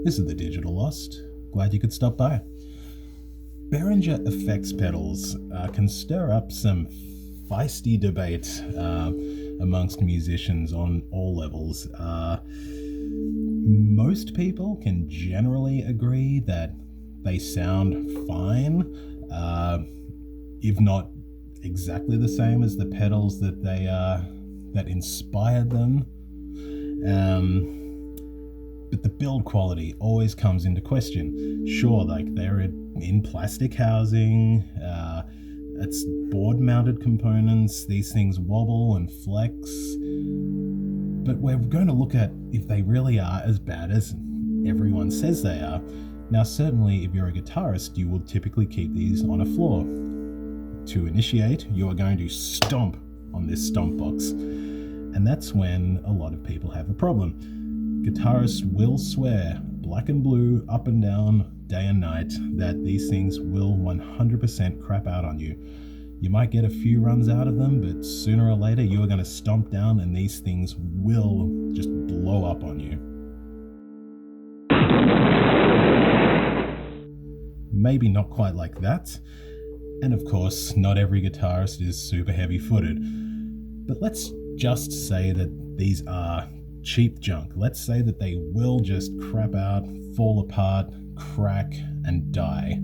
This is the Digital Lost. Glad you could stop by. Behringer Effects Pedals can stir up some feisty debate amongst musicians on all levels. Most people can generally agree that they sound fine, if not exactly the same as the pedals that that inspired them. But the build quality always comes into question. Sure, like they're in plastic housing, it's board-mounted components, these things wobble and flex, but we're going to look at if they really are as bad as everyone says they are. Now, certainly if you're a guitarist, you will typically keep these on a floor. To initiate, you are going to stomp on this stomp box, and that's when a lot of people have a problem. Guitarists will swear black and blue, up and down, day and night, that these things will 100% crap out on you. You might get a few runs out of them, but sooner or later you are going to stomp down and these things will just blow up on you. Maybe not quite like that. And of course, not every guitarist is super heavy-footed. But let's just say that these are cheap junk. Let's say that they will just crap out, fall apart, crack, and die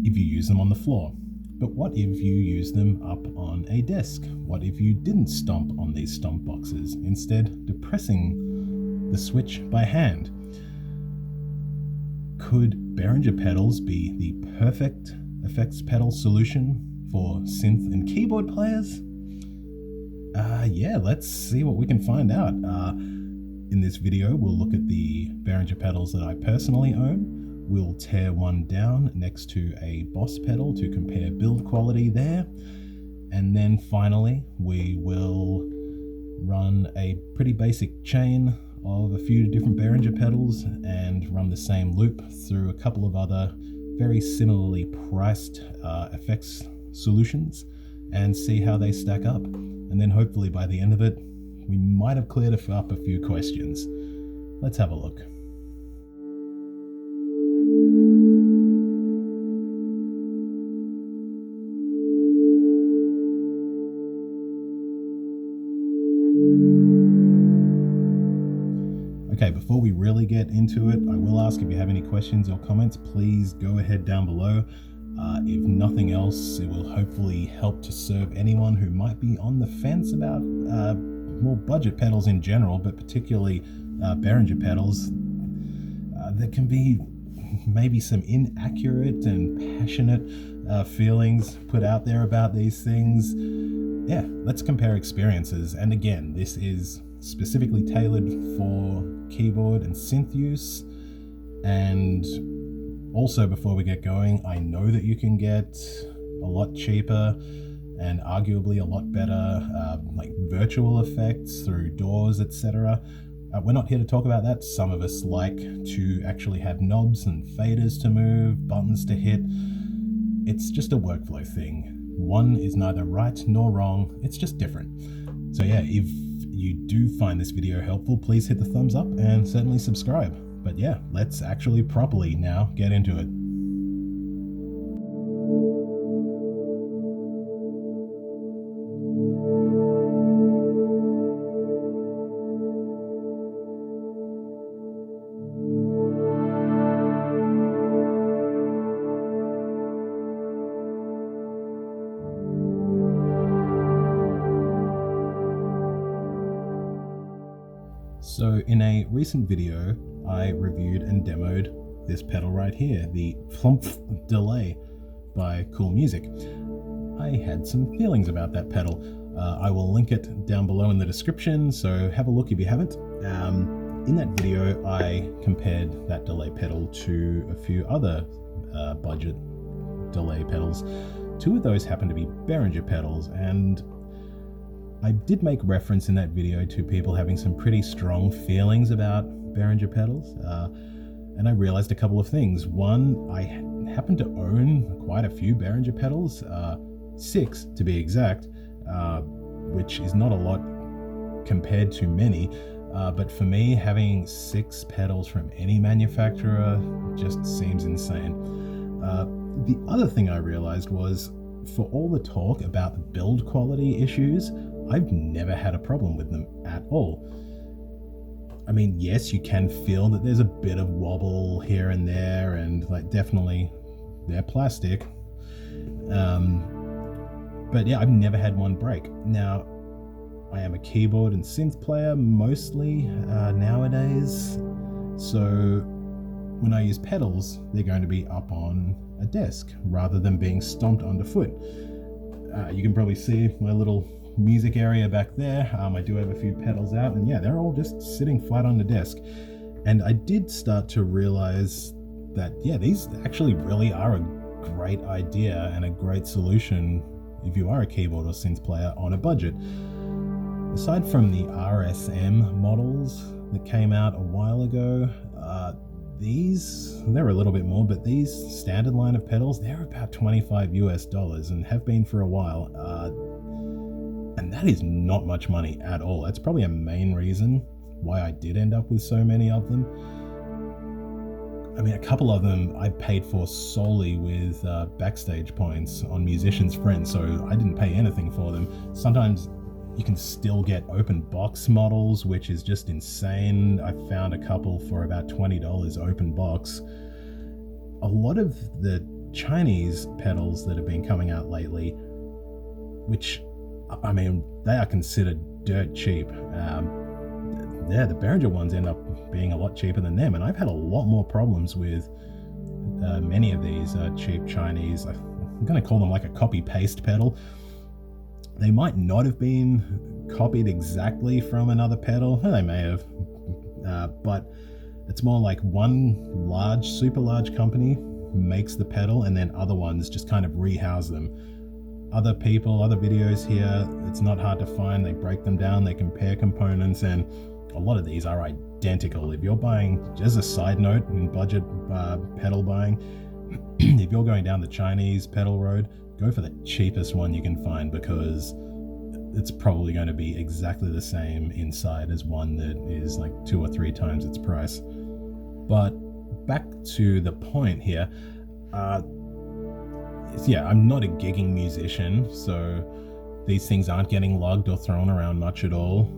if you use them on the floor. But what if you use them up on a desk? What if you didn't stomp on these stomp boxes, instead depressing the switch by hand? Could Behringer pedals be the perfect effects pedal solution for synth and keyboard players? Yeah, let's see what we can find out. In this video, we'll look at the Behringer pedals that I personally own. We'll tear one down next to a Boss pedal to compare build quality there. And then finally, we will run a pretty basic chain of a few different Behringer pedals and run the same loop through a couple of other very similarly priced effects solutions and see how they stack up. And then hopefully by the end of it, we might have cleared up a few questions. Let's have a look. Okay, before we really get into it, I will ask if you have any questions or comments, please go ahead down below. If nothing else, it will hopefully help to serve anyone who might be on the fence about more budget pedals in general, but particularly Behringer pedals. There can be maybe some inaccurate and passionate feelings put out there about these things. Yeah, let's compare experiences. And again, this is specifically tailored for keyboard and synth use. And also, before we get going, I know that you can get a lot cheaper and arguably a lot better like virtual effects through DAWs, etc. We're not here to talk about that. Some of us like to actually have knobs and faders to move, buttons to hit. It's just a workflow thing. One is neither right nor wrong, it's just different. So yeah, if you do find this video helpful, please hit the thumbs up and certainly subscribe. But yeah, let's actually properly now get into it. So in a recent video, I reviewed and demoed this pedal right here, the Flump Delay by Cool Music. I had some feelings about that pedal. I will link it down below in the description, so have a look if you haven't. In that video, I compared that delay pedal to a few other budget delay pedals. Two of those happen to be Behringer pedals, and I did make reference in that video to people having some pretty strong feelings about Behringer pedals, and I realized a couple of things. One, I happen to own quite a few Behringer pedals, 6 to be exact, which is not a lot compared to many. But for me, having 6 pedals from any manufacturer just seems insane. The other thing I realized was, for all the talk about the build quality issues, I've never had a problem with them at all. I mean, yes, you can feel that there's a bit of wobble here and there, and like definitely they're plastic. But yeah, I've never had one break. Now, I am a keyboard and synth player mostly nowadays, so when I use pedals, they're going to be up on a desk rather than being stomped underfoot. You can probably see my little music area back there. I do have a few pedals out, and yeah, they're all just sitting flat on the desk. And I did start to realize that, yeah, these actually really are a great idea and a great solution if you are a keyboard or synth player on a budget. Aside from the RSM models that came out a while ago, they're a little bit more, but these standard line of pedals, they're about $25 and have been for a while. And that is not much money at all. That's probably a main reason why I did end up with so many of them. I mean, a couple of them I paid for solely with backstage points on Musician's Friend, so I didn't pay anything for them. Sometimes you can still get open box models, which is just insane. I found a couple for about $20 open box. A lot of the Chinese pedals that have been coming out lately, which, I mean, they are considered dirt cheap. Yeah, the Behringer ones end up being a lot cheaper than them, and I've had a lot more problems with many of these cheap Chinese. I'm going to call them like a copy-paste pedal. They might not have been copied exactly from another pedal. They may have, but it's more like one large, super large company makes the pedal, and then other ones just kind of rehouse them. Other people, other videos here, it's not hard to find. They break them down, they compare components, and a lot of these are identical. If you're buying, as a side note in budget pedal buying, if you're going down the Chinese pedal road, go for the cheapest one you can find, because it's probably going to be exactly the same inside as one that is like 2 or 3 times its price. But back to the point here, yeah, I'm not a gigging musician, so these things aren't getting lugged or thrown around much at all.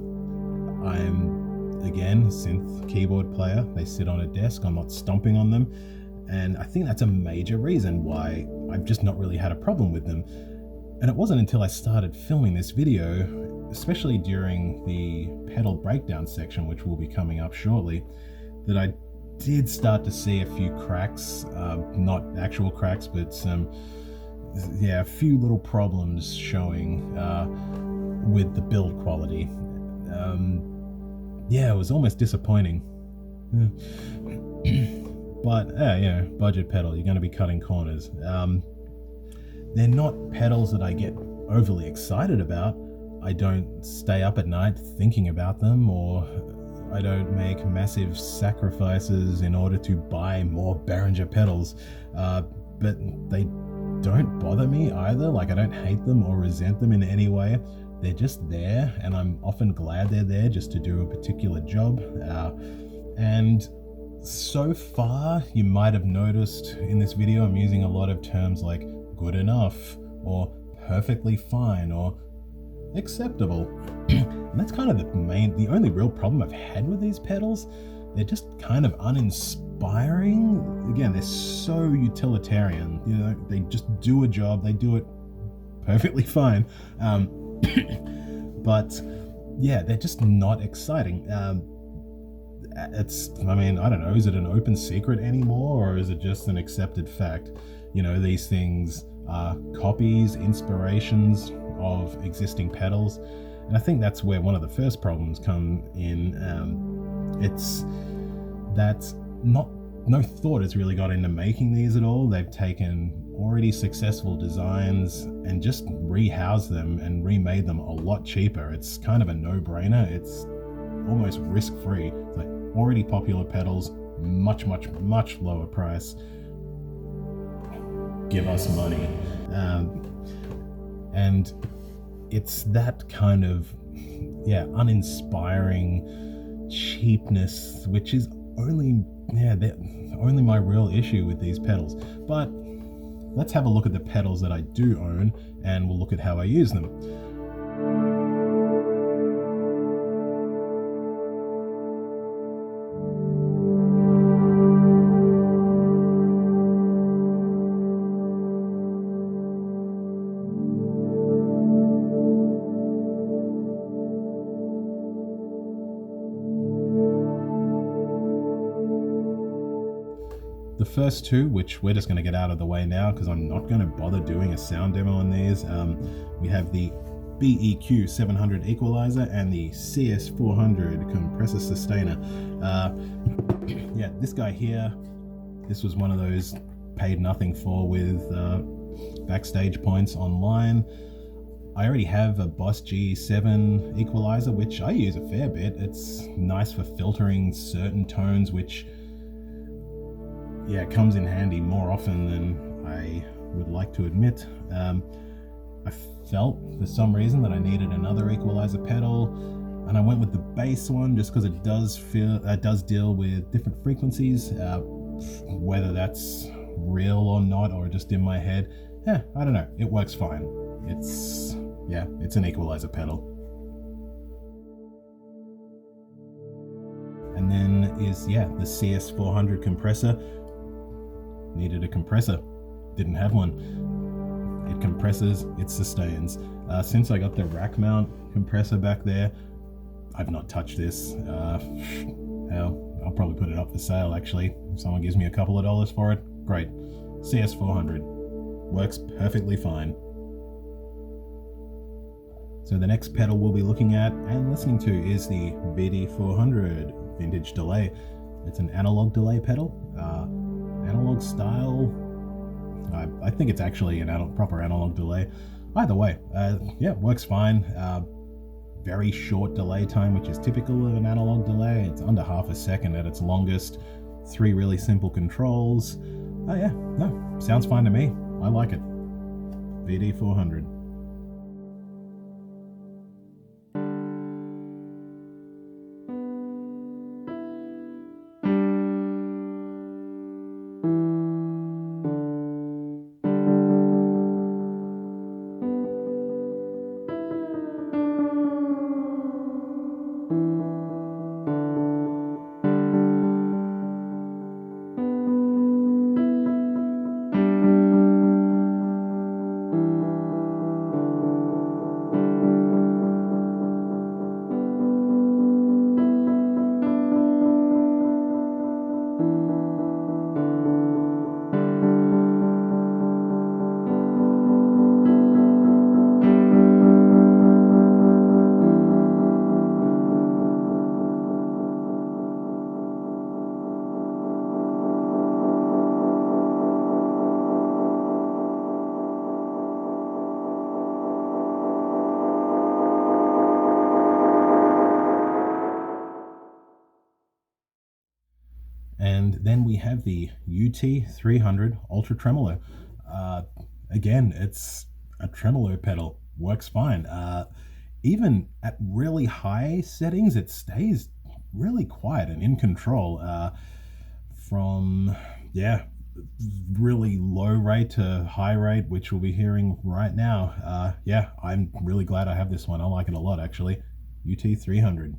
I'm, again, a synth keyboard player. They sit on a desk. I'm not stomping on them. And I think that's a major reason why I've just not really had a problem with them. And it wasn't until I started filming this video, especially during the pedal breakdown section, which will be coming up shortly, that I did start to see a few cracks, not actual cracks, but a few little problems showing with the build quality. It was almost disappointing. But budget pedal, you're going to be cutting corners. They're not pedals that I get overly excited about. I don't stay up at night thinking about them, or I don't make massive sacrifices in order to buy more Behringer pedals. But they don't bother me either. Like, I don't hate them or resent them in any way. They're just there, and I'm often glad they're there just to do a particular job. And so far, you might have noticed in this video, I'm using a lot of terms like good enough, or perfectly fine, or acceptable. And that's kind of the only real problem I've had with these pedals. They're just kind of uninspiring. Again, they're so utilitarian. You know, they just do a job. They do it perfectly fine. But yeah, they're just not exciting. I don't know, is it an open secret anymore, or is it just an accepted fact? You know, these things are copies, inspirations of existing pedals. And I think that's where one of the first problems come in. It's that no thought has really got into making these at all. They've taken already successful designs and just rehoused them and remade them a lot cheaper. It's kind of a no-brainer. It's almost risk-free. It's like already popular pedals, much lower price. Give us money. And it's that kind of uninspiring, cheapness, which is only only my real issue with these pedals. But let's have a look at the pedals that I do own, and we'll look at how I use them. The first two, which we're just going to get out of the way now because I'm not going to bother doing a sound demo on these. We have the BEQ 700 equalizer and the CS 400 compressor sustainer. Yeah, this guy here, this was one of those paid nothing for with backstage points online. I already have a Boss G7 equalizer, which I use a fair bit. It's nice for filtering certain tones, which comes in handy more often than I would like to admit. I felt for some reason that I needed another equalizer pedal, and I went with the bass one just because it does deal with different frequencies, whether that's real or not, or just in my head. I don't know. It works fine. It's an equalizer pedal. And then is the CS 400 compressor. Needed a compressor, didn't have one. It compresses, it sustains. Since I got the rack mount compressor back there, I've not touched this. Hell, I'll probably put it up for sale actually. If someone gives me a couple of dollars for it, great. CS 400 works perfectly fine. So the next pedal we'll be looking at and listening to is the VD 400 vintage delay. It's an analog delay pedal. Analog style, I think it's actually an proper analog delay. Either way, it works fine. Very short delay time, which is typical of an analog delay. It's under half a second at its longest. 3 really simple controls. Sounds fine to me. I like it. VD 400. And then we have the UT300 Ultra Tremolo. Again, it's a tremolo pedal, works fine. Even at really high settings, it stays really quiet and in control. From really low rate to high rate, which we'll be hearing right now. I'm really glad I have this one. I like it a lot actually. UT300.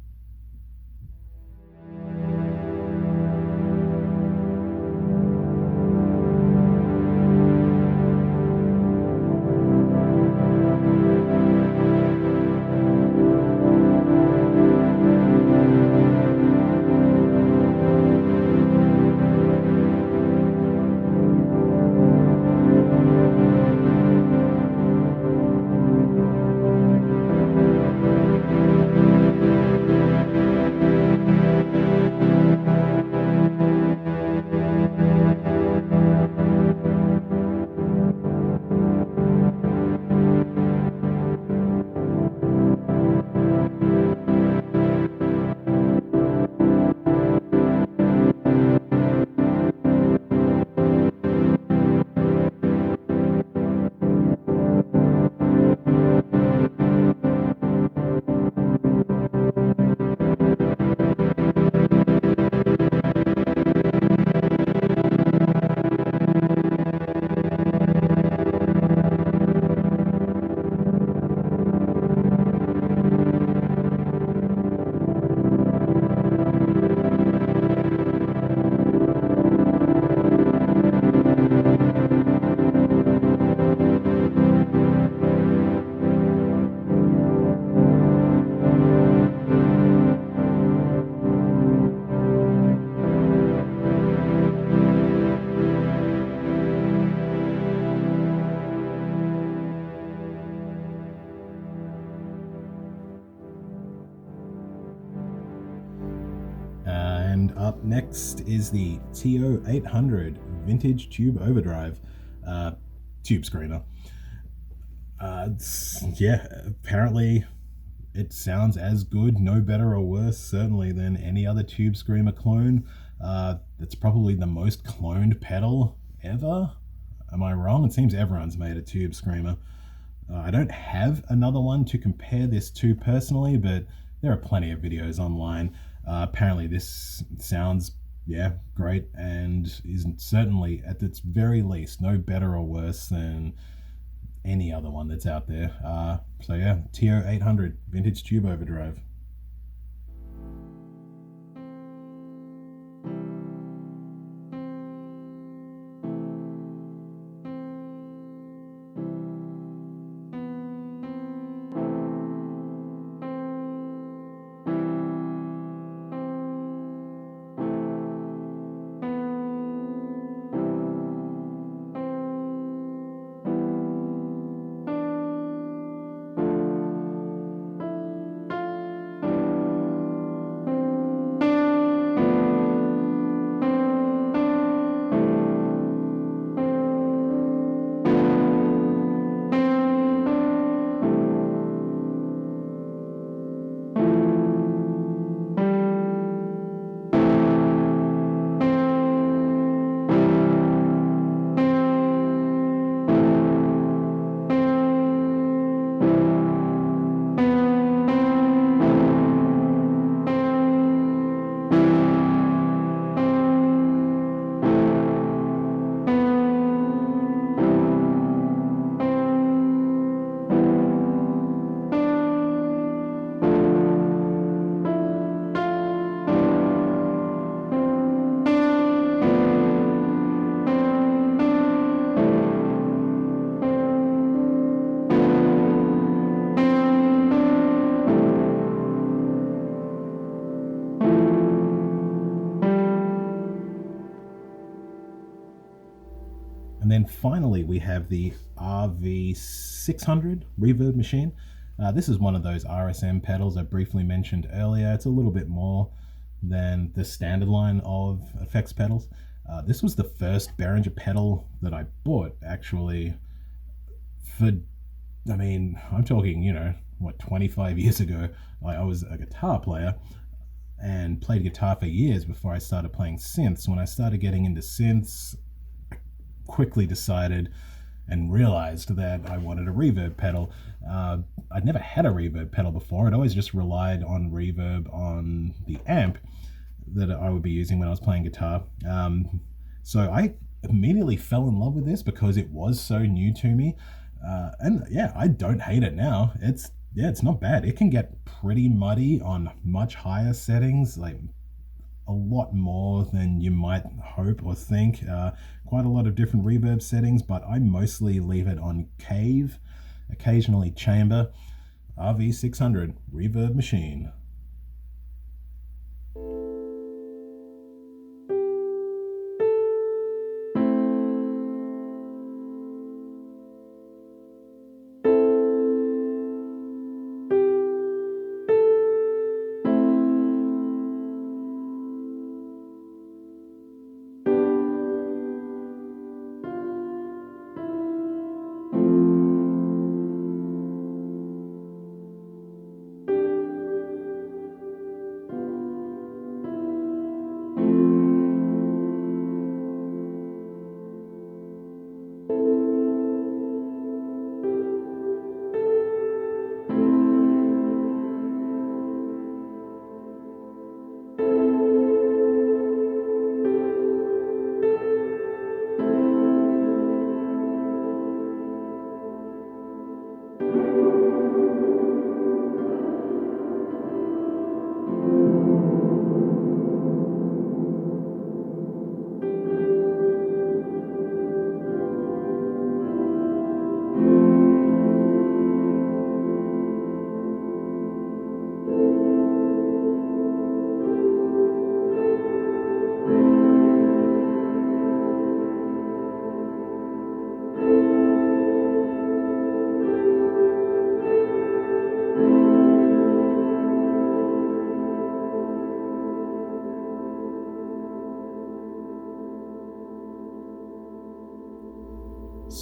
Up next is the TO800 Vintage Tube Overdrive tube screamer. Yeah, apparently it sounds as good, no better or worse, certainly, than any other tube screamer clone. It's probably the most cloned pedal ever. Am I wrong? It seems everyone's made a tube screamer. I don't have another one to compare this to personally, but there are plenty of videos online. Apparently this sounds, yeah, great, and is certainly, at its very least, no better or worse than any other one that's out there. So yeah, TO800 Vintage Tube Overdrive. And then finally, we have the RV600 reverb machine. This is one of those RSM pedals I briefly mentioned earlier. It's a little bit more than the standard line of effects pedals. This was the first Behringer pedal that I bought, actually, for, I mean, I'm talking, you know, what, 25 years ago. I was a guitar player and played guitar for years before I started playing synths. When I started getting into synths, quickly decided and realized that I wanted a reverb pedal. I'd never had a reverb pedal before. I'd always just relied on reverb on the amp that I would be using when I was playing guitar. So I immediately fell in love with this because it was so new to me. And yeah, I don't hate it now. It's not bad. It can get pretty muddy on much higher settings, like a lot more than you might hope or think. Quite a lot of different reverb settings, but I mostly leave it on cave, occasionally chamber. RV600 reverb machine.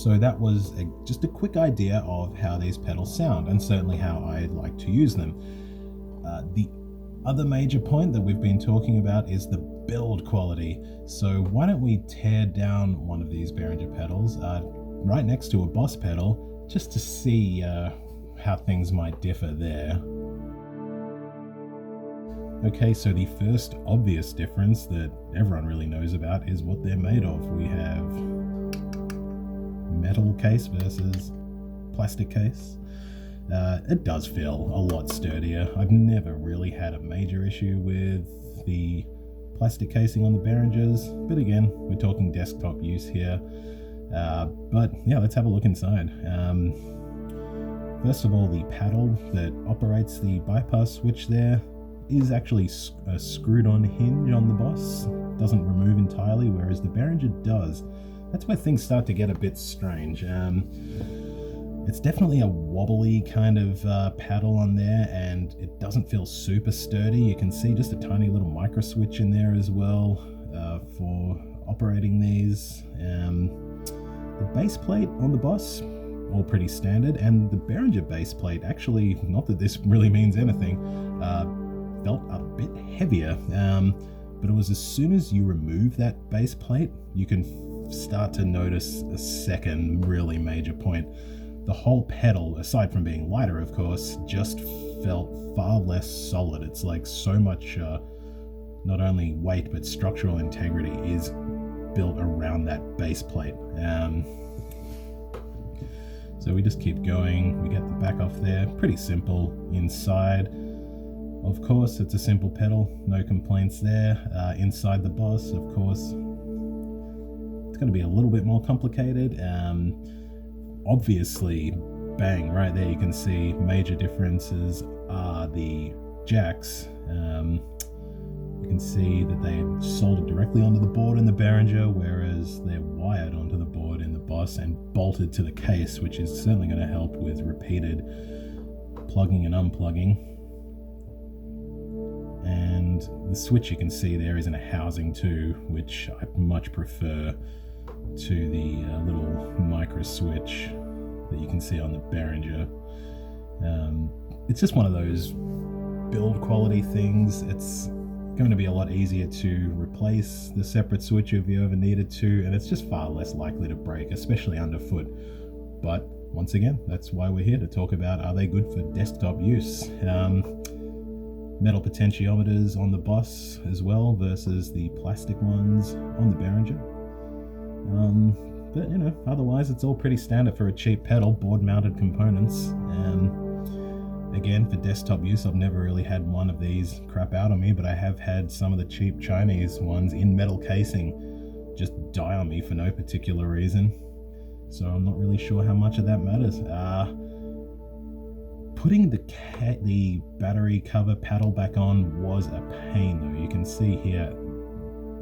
So that was just a quick idea of how these pedals sound, and certainly how I like to use them. The other major point that we've been talking about is the build quality. So why don't we tear down one of these Behringer pedals right next to a Boss pedal, just to see how things might differ there. Okay, so the first obvious difference that everyone really knows about is what they're made of. We have metal case versus plastic case. It does feel a lot sturdier. I've never really had a major issue with the plastic casing on the Behringers, but again, we're talking desktop use here. But yeah, let's have a look inside. First of all, the paddle that operates the bypass switch there is actually a screwed-on hinge on the Boss. Doesn't remove entirely, whereas the Behringer does. That's where things start to get a bit strange. It's definitely a wobbly kind of paddle on there, and it doesn't feel super sturdy. You can see just a tiny little micro switch in there as well for operating these. The base plate on the Boss, all pretty standard, and the Behringer base plate, actually, not that this really means anything, felt a bit heavier, but it was as soon as you remove that base plate, you can start to notice a second really major point. The whole pedal, aside from being lighter of course, just felt far less solid. It's like so much not only weight but structural integrity is built around that base plate. So we just keep going, we get the back off there, pretty simple inside. Of course, it's a simple pedal, no complaints there. Inside the Boss, of course, it's going to be a little bit more complicated. Obviously, bang, right there you can see major differences are the jacks. You can see that they're soldered directly onto the board in the Behringer, whereas they're wired onto the board in the Boss and bolted to the case, which is certainly going to help with repeated plugging and unplugging. And the switch you can see there is in a housing too, which I much prefer to the little micro switch that you can see on the Behringer. It's just one of those build quality things. It's going to be a lot easier to replace the separate switch if you ever needed to, and it's just far less likely to break, especially underfoot. But once again, that's why we're here to talk about, are they good for desktop use? Metal potentiometers on the Boss as well versus the plastic ones on the Behringer. But you know, otherwise it's all pretty standard for a cheap pedal, board mounted components. Again, for desktop use, I've never really had one of these crap out on me, but I have had some of the cheap Chinese ones in metal casing just die on me for no particular reason. So I'm not really sure how much of that matters. Putting the battery cover paddle back on was a pain though. You can see here,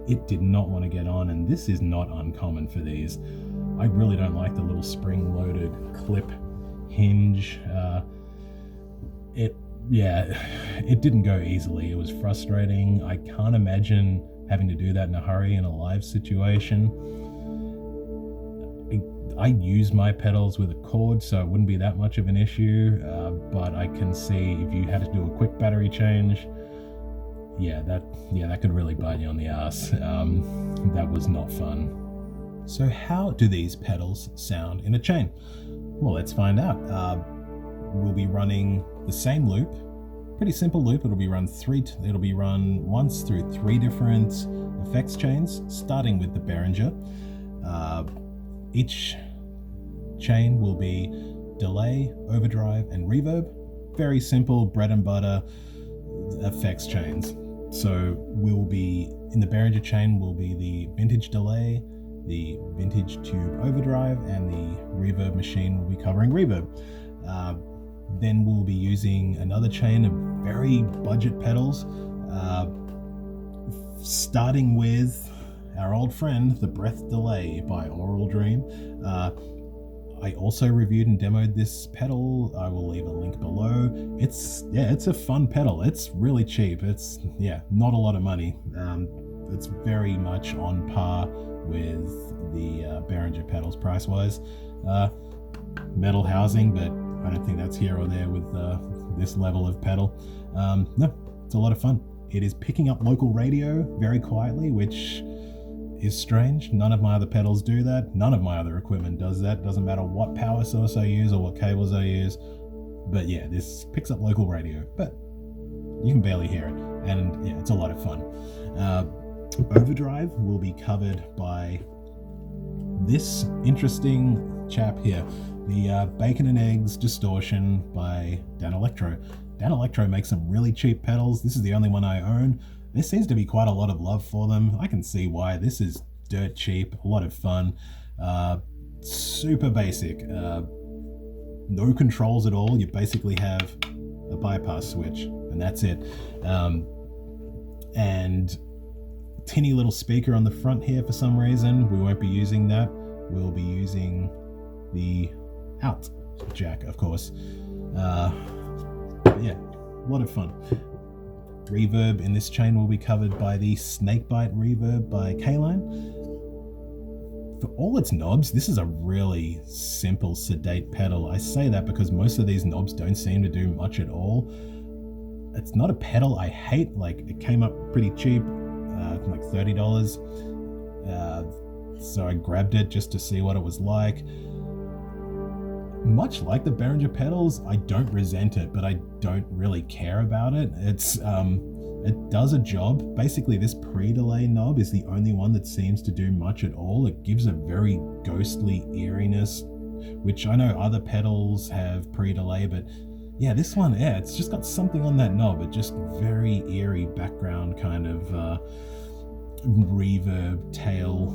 it did not want to get on, and this is not uncommon for these. I really don't like the little spring-loaded clip hinge. It didn't go easily. It was frustrating. I can't imagine having to do that in a hurry in a live situation. I use my pedals with a cord, so it wouldn't be that much of an issue, but I can see if you had to do a quick battery change, that could really bite you on the ass. That was not fun. So how do these pedals sound in a chain? Well, let's find out. We'll be running the same loop, pretty simple loop. It'll be run once through 3 different effects chains, starting with the Behringer. Each chain will be delay, overdrive, and reverb. Very simple bread and butter effects chains. So we'll be in the Behringer chain will be the vintage delay, the vintage tube overdrive, and the reverb machine will be covering reverb. Then we'll be using another chain of very budget pedals, starting with our old friend, the breath delay by Oral Dream. I also reviewed and demoed this pedal. I will leave a link below. It's a fun pedal. It's really cheap. It's not a lot of money. It's very much on par with the Behringer pedals price-wise. metal housing, but I don't think that's here or there with this level of pedal. No, it's a lot of fun. It is picking up local radio very quietly, which is strange. None of my other pedals do that. None of my other equipment does that. Doesn't matter what power source I use or what cables I use. But yeah, this picks up local radio, but you can barely hear it. And yeah, it's a lot of fun. Overdrive will be covered by this interesting chap here, the Bacon and Eggs Distortion by Danelectro. Danelectro makes some really cheap pedals. This is the only one I own. There seems to be quite a lot of love for them. I can see why. This is dirt cheap, a lot of fun, super basic, no controls at all. You basically have a bypass switch and that's it. And tinny little speaker on the front here for some reason. We won't be using that. We'll be using the out jack, of course. Yeah, a lot of fun. Reverb in this chain will be covered by the Snakebite Reverb by K-Line. For all its knobs, this is a really simple, sedate pedal. I say that because most of these knobs don't seem to do much at all. It's not a pedal I hate. Like, it came up pretty cheap, like $30. So I grabbed it just to see what it was like. Much like the Behringer pedals, I don't resent it, but I don't really care about it. It does a job. Basically, this pre-delay knob is the only one that seems to do much at all. It gives a very ghostly eeriness, which I know other pedals have pre-delay, but yeah, this one, yeah, it's just got something on that knob. It just very eerie background kind of reverb tail.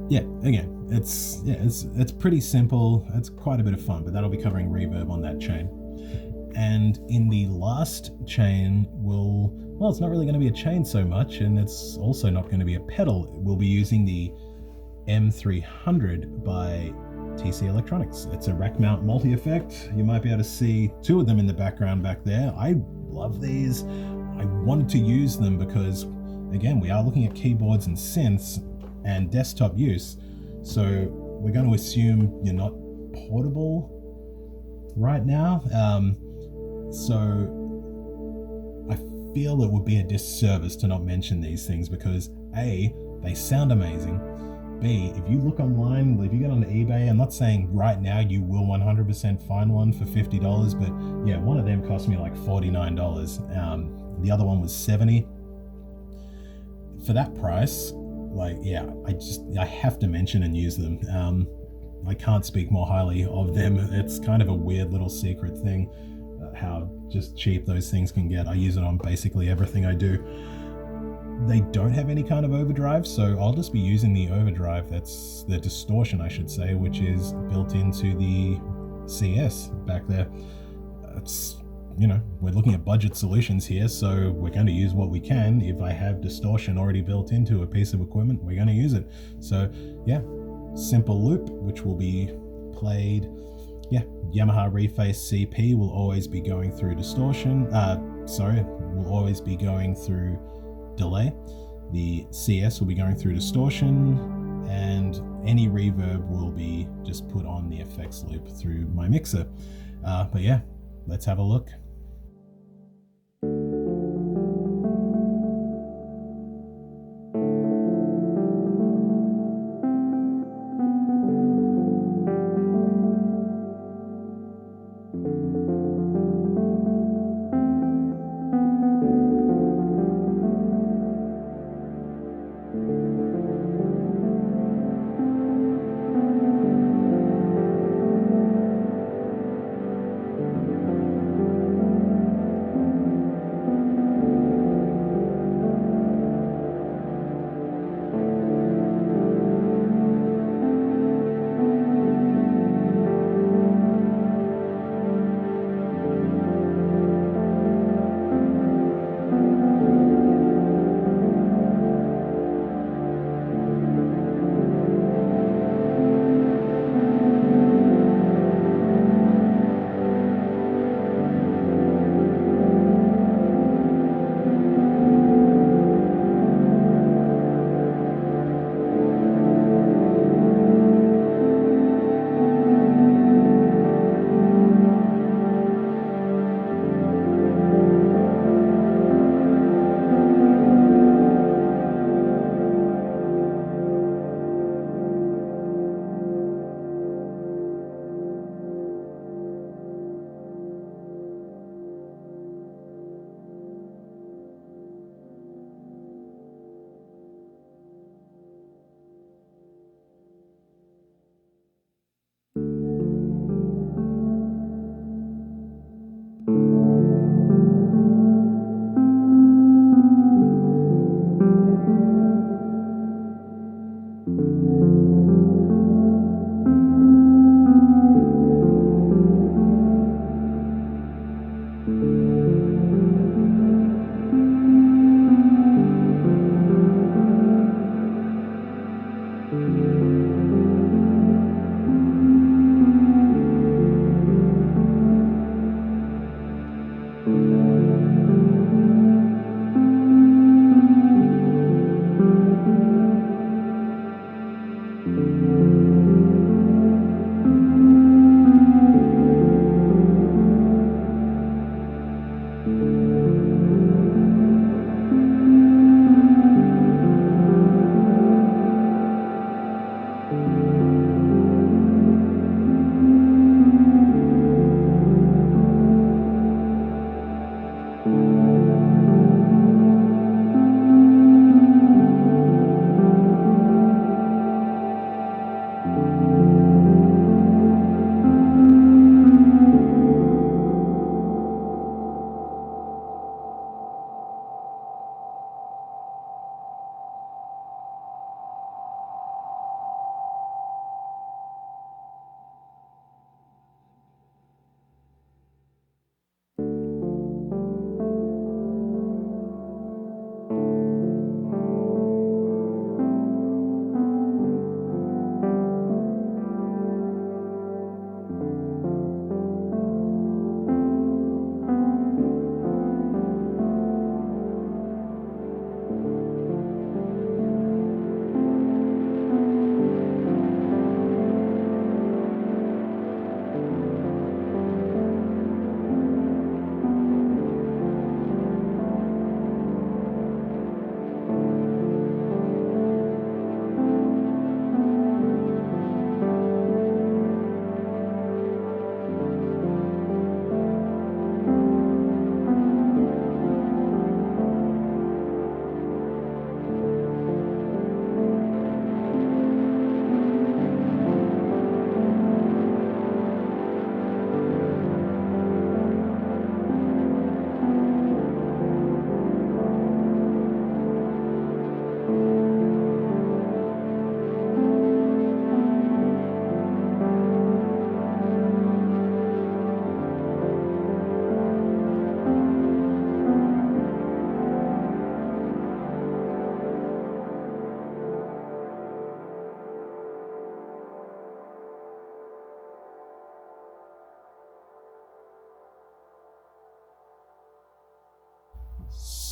Yeah, again, it's pretty simple. It's quite a bit of fun, but that'll be covering reverb on that chain. And in the last chain, well, it's not really going to be a chain so much, and it's also not going to be a pedal. We'll be using the M300 by TC Electronics. It's a rack mount multi-effect. You might be able to see two of them in the background back there. I love these. I wanted to use them because, again, we are looking at keyboards and synths and desktop use. So we're going to assume you're not portable right now. So I feel it would be a disservice to not mention these things because A, they sound amazing. B, if you look online, if you get on eBay, I'm not saying right now you will 100% find one for $50, but yeah, one of them cost me like $49. The other one was $70. For that price, like, yeah, I have to mention and use them. I can't speak more highly of them. It's kind of a weird little secret thing, how just cheap those things can get. I use it on basically everything I do. They don't have any kind of overdrive, so I'll just be using the overdrive, that's the distortion I should say, which is built into the CS back there. It's, you know, we're looking at budget solutions here, so we're going to use what we can. If I have distortion already built into a piece of equipment, we're going to use it. So yeah, simple loop, which will be played. Yeah, Yamaha Reface CP will always be going through distortion. Will always be going through delay. The CS will be going through distortion, and any reverb will be just put on the effects loop through my mixer. But yeah, let's have a look.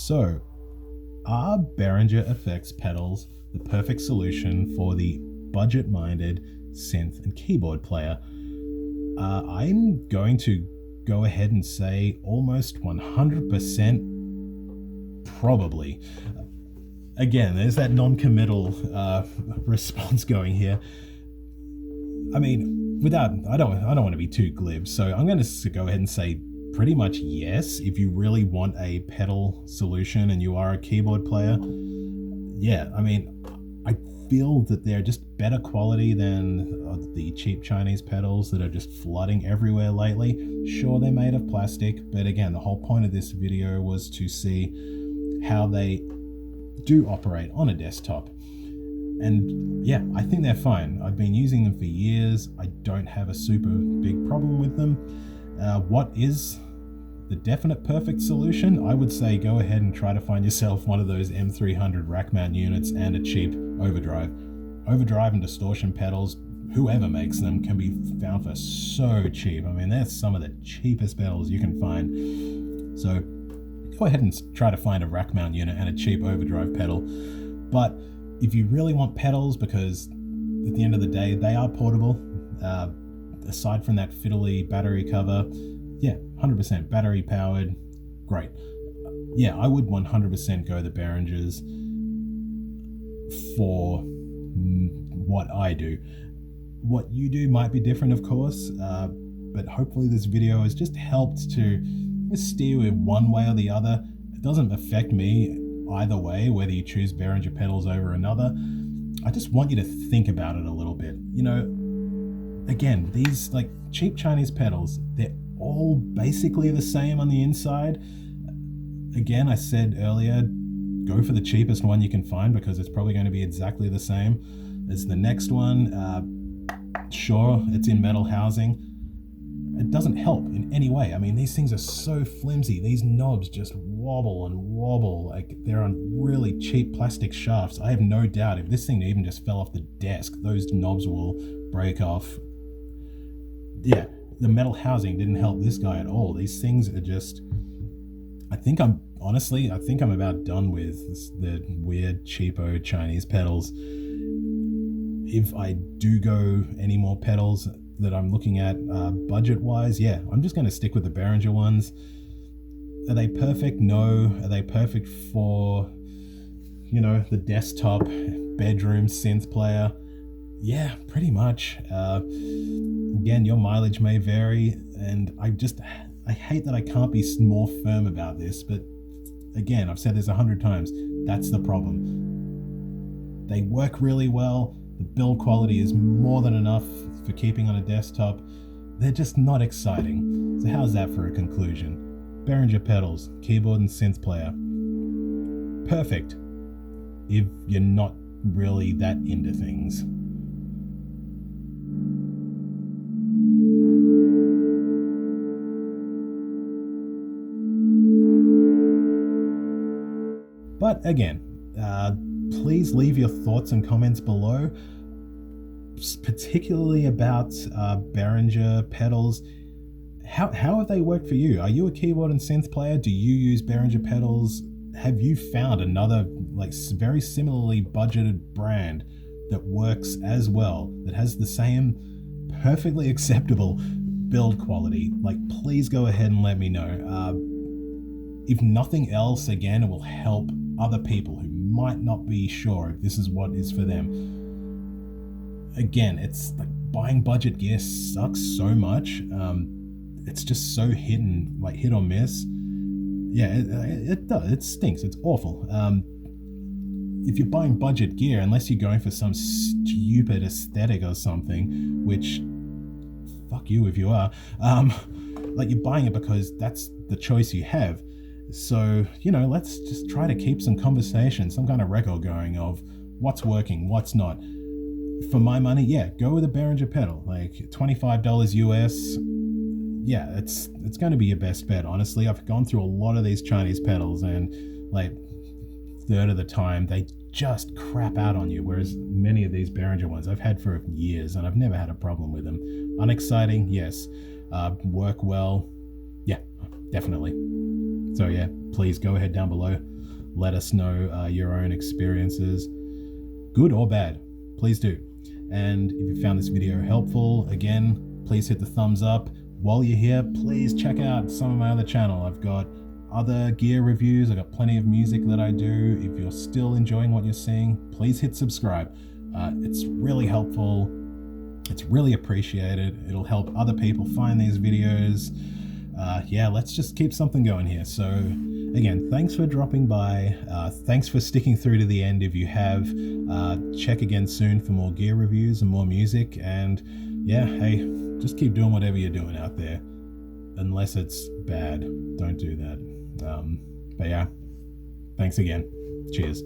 So, are Behringer Effects pedals the perfect solution for the budget-minded synth and keyboard player? I'm going to go ahead and say almost 100% probably. Again, there's that non-committal response going here. I mean, I don't want to be too glib, so I'm going to go ahead and say pretty much yes. If you really want a pedal solution and you are a keyboard player, yeah, I mean, I feel that they're just better quality than the cheap Chinese pedals that are just flooding everywhere lately. Sure, they're made of plastic, but again, the whole point of this video was to see how they do operate on a desktop. And yeah, I think they're fine. I've been using them for years. I don't have a super big problem with them. What is the definite perfect solution? I would say go ahead and try to find yourself one of those M300 rack mount units and a cheap overdrive. Overdrive and distortion pedals, whoever makes them, can be found for so cheap. I mean, they're some of the cheapest pedals you can find. So go ahead and try to find a rack mount unit and a cheap overdrive pedal. But if you really want pedals, because at the end of the day, they are portable, aside from that fiddly battery cover, yeah, 100% battery powered, great. Yeah, I would 100% go the Behringers for what I do. What you do might be different, of course, but hopefully this video has just helped to steer with one way or the other. It doesn't affect me either way, whether you choose Behringer pedals over another. I just want you to think about it a little bit. You know, again, these like cheap Chinese pedals, they're all basically the same on the inside. Again, I said earlier, go for the cheapest one you can find because it's probably going to be exactly the same as the next one. Sure, it's in metal housing. It doesn't help in any way. I mean, these things are so flimsy. These knobs just wobble and wobble like they're on really cheap plastic shafts. I have no doubt if this thing even just fell off the desk, those knobs will break off. Yeah, the metal housing didn't help this guy at all. These things are just... I think I'm about done with the weird cheapo Chinese pedals. If I do go any more pedals that I'm looking at budget wise, yeah, I'm just going to stick with the Behringer ones. Are they perfect? No. Are they perfect for, you know, the desktop bedroom synth player? Yeah, pretty much. Again, your mileage may vary, and I hate that I can't be more firm about this, but again, I've said this 100 times, that's the problem. They work really well. The build quality is more than enough for keeping on a desktop. They're just not exciting. So how's that for a conclusion? Behringer pedals, keyboard and synth player. Perfect if you're not really that into things. But again, please leave your thoughts and comments below, particularly about Behringer pedals. How have they worked for you? Are you a keyboard and synth player? Do you use Behringer pedals? Have you found another like very similarly budgeted brand that works as well, that has the same perfectly acceptable build quality? Like, please go ahead and let me know. If nothing else, again, it will help other people who might not be sure if this is what is for them. Again, it's like buying budget gear sucks so much. It's just so hit or miss. Yeah, it does. It stinks. It's awful. If you're buying budget gear, unless you're going for some stupid aesthetic or something, which fuck you if you are, like you're buying it because that's the choice you have. So, you know, let's just try to keep some conversation, some kind of record going of what's working, what's not. For my money, yeah, go with a Behringer pedal, like $25 US. Yeah, it's going to be your best bet, honestly. I've gone through a lot of these Chinese pedals and like third of the time they just crap out on you, whereas many of these Behringer ones I've had for years and I've never had a problem with them. Unexciting, yes. Work well, yeah, definitely. So yeah, please go ahead down below, let us know your own experiences, good or bad. Please do. And if you found this video helpful, again, please hit the thumbs up. While you're here, please check out some of my other channel. I've got other gear reviews. I've got plenty of music that I do. If you're still enjoying what you're seeing, please hit subscribe. It's really helpful. It's really appreciated. It'll help other people find these videos. Yeah, let's just keep something going here. So again, thanks for dropping by. Thanks for sticking through to the end. If you have, check again soon for more gear reviews and more music. And yeah, hey, just keep doing whatever you're doing out there. Unless it's bad, don't do that. But yeah, thanks again. Cheers.